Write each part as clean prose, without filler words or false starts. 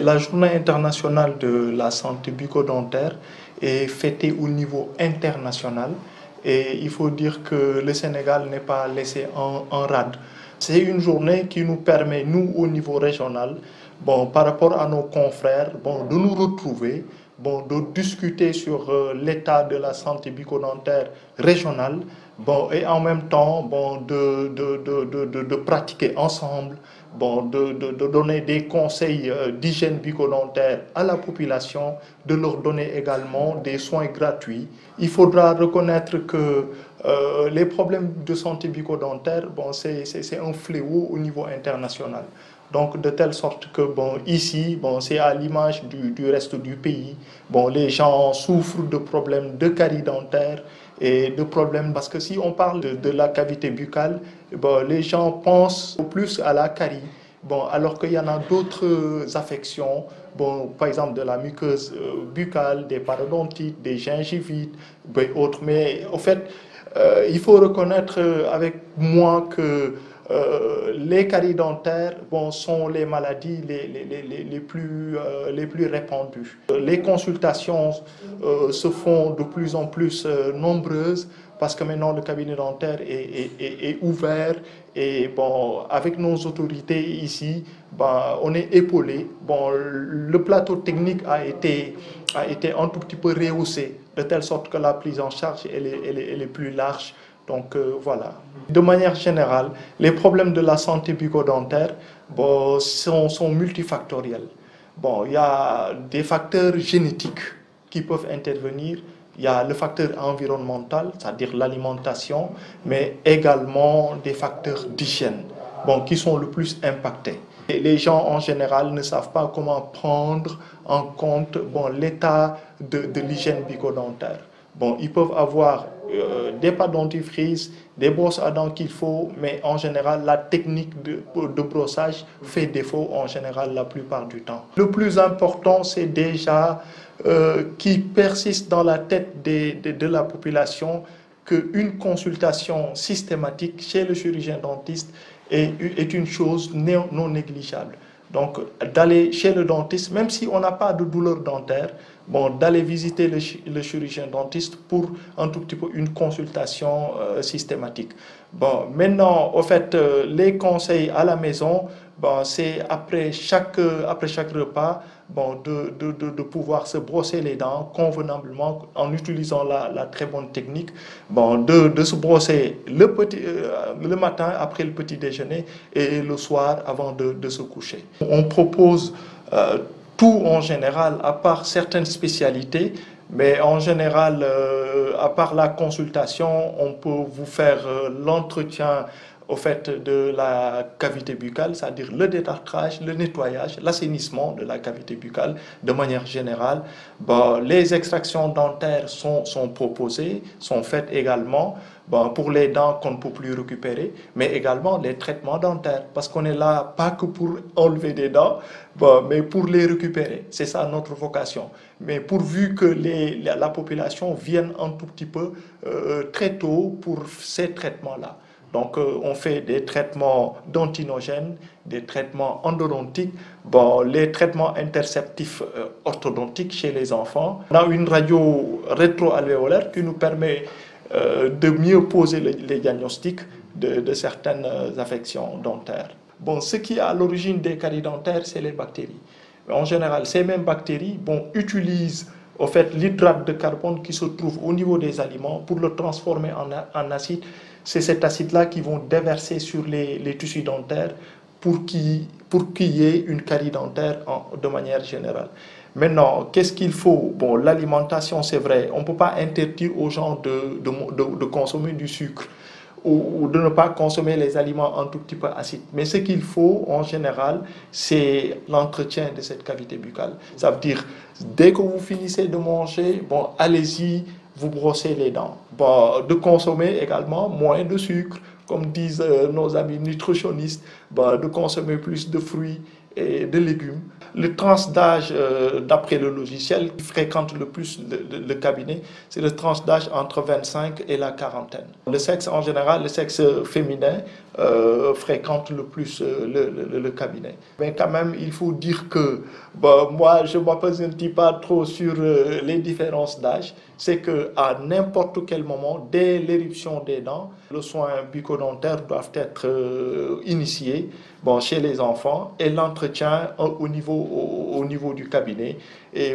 La journée internationale de la santé bucco-dentaire est fêtée au niveau international et il faut dire que le Sénégal n'est pas laissé en rade. C'est une journée qui nous permet, nous, au niveau régional, par rapport à nos confrères, de nous retrouver, de discuter sur l'état de la santé bucco-dentaire régionale, et en même temps, de pratiquer ensemble, de donner des conseils d'hygiène bucco-dentaire à la population, de leur donner également des soins gratuits. Il faudra reconnaître que les problèmes de santé bucco-dentaire, c'est un fléau au niveau international. Donc, de telle sorte que, ici, c'est à l'image du reste du pays. Les gens souffrent de problèmes de carie dentaire et de problèmes, parce que si on parle de la cavité buccale, les gens pensent plus à la carie. Alors qu'il y en a d'autres affections, par exemple de la muqueuse buccale, des parodontites, des gingivites, autres. Mais au fait, il faut reconnaître avec moi que les caries dentaires sont les maladies les plus répandues. Les consultations se font de plus en plus nombreuses parce que maintenant le cabinet dentaire est ouvert et avec nos autorités ici, on est épaulé. Le plateau technique a été un tout petit peu rehaussé de telle sorte que la prise en charge elle est plus large. Donc voilà. De manière générale, les problèmes de la santé bucco-dentaire sont multifactoriels. Il y a des facteurs génétiques qui peuvent intervenir. Il y a le facteur environnemental, c'est-à-dire l'alimentation, mais également des facteurs d'hygiène qui sont le plus impactés. Et les gens en général ne savent pas comment prendre en compte l'état de l'hygiène bucco-dentaire. Ils peuvent avoir des pâtes dentifrice, des brosses à dents qu'il faut, mais en général, la technique de brossage fait défaut en général la plupart du temps. Le plus important, c'est déjà qui persiste dans la tête de la population qu'une consultation systématique chez le chirurgien dentiste est une chose non négligeable. Donc, d'aller chez le dentiste, même si on n'a pas de douleur dentaire, d'aller visiter le chirurgien dentiste pour un tout petit peu une consultation systématique. Maintenant, au fait, les conseils à la maison, c'est après chaque repas, de pouvoir se brosser les dents convenablement en utilisant la très bonne technique, de se brosser le matin après le petit déjeuner et le soir avant de se coucher. On propose tout en général, à part certaines spécialités, mais en général, à part la consultation, on peut vous faire l'entretien au fait de la cavité buccale, c'est-à-dire le détartrage, le nettoyage, l'assainissement de la cavité buccale de manière générale. Les extractions dentaires sont proposées, sont faites également pour les dents qu'on ne peut plus récupérer, mais également les traitements dentaires, parce qu'on est là pas que pour enlever des dents, mais pour les récupérer. C'est ça notre vocation. Mais pourvu que la population vienne un tout petit peu très tôt pour ces traitements-là. Donc, on fait des traitements dentinogènes, des traitements endodontiques, les traitements interceptifs orthodontiques chez les enfants. On a une radio rétroalvéolaire qui nous permet de mieux poser les diagnostics de certaines affections dentaires. Ce qui est à l'origine des caries dentaires, c'est les bactéries. En général, ces mêmes bactéries utilisent au fait l'hydrate de carbone qui se trouve au niveau des aliments pour le transformer en acide. C'est cet acide-là qui vont déverser sur les tissus dentaires pour qu'il y ait une carie dentaire de manière générale. Maintenant, qu'est-ce qu'il faut? L'alimentation, c'est vrai. On ne peut pas interdire aux gens de consommer du sucre ou de ne pas consommer les aliments un tout petit peu acides. Mais ce qu'il faut, en général, c'est l'entretien de cette cavité buccale. Ça veut dire, dès que vous finissez de manger, allez-y, vous brossez les dents. De consommer également moins de sucre, comme disent nos amis nutritionnistes, de consommer plus de fruits et de légumes. Le tranche d'âge, d'après le logiciel, qui fréquente le plus le cabinet, c'est le tranche d'âge entre 25 et la quarantaine. Le sexe en général, le sexe féminin, fréquente le plus le cabinet. Mais quand même, il faut dire que moi, je ne m'appesantis pas trop sur les différences d'âge. C'est qu'à n'importe quel moment, dès l'éruption des dents, le soin bucco-dentaire doit être initié chez les enfants et l'entretien au niveau du cabinet. Et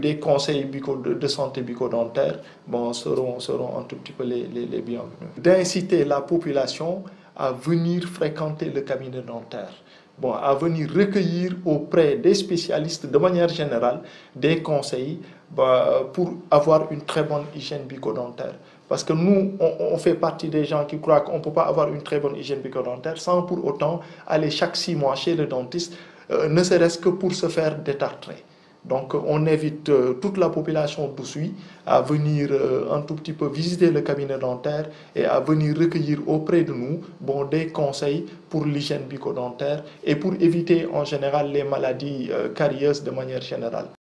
des conseils de santé bucco-dentaire seront un tout petit peu les bienvenus. D'inciter la population à venir fréquenter le cabinet dentaire. À venir recueillir auprès des spécialistes de manière générale des conseils pour avoir une très bonne hygiène bucco-dentaire. Parce que nous, on fait partie des gens qui croient qu'on ne peut pas avoir une très bonne hygiène bucco-dentaire sans pour autant aller chaque 6 mois chez le dentiste, ne serait-ce que pour se faire détartrer. Donc on invite toute la population d'Oussouye à venir un tout petit peu visiter le cabinet dentaire et à venir recueillir auprès de nous des conseils pour l'hygiène bucco-dentaire et pour éviter en général les maladies carieuses de manière générale.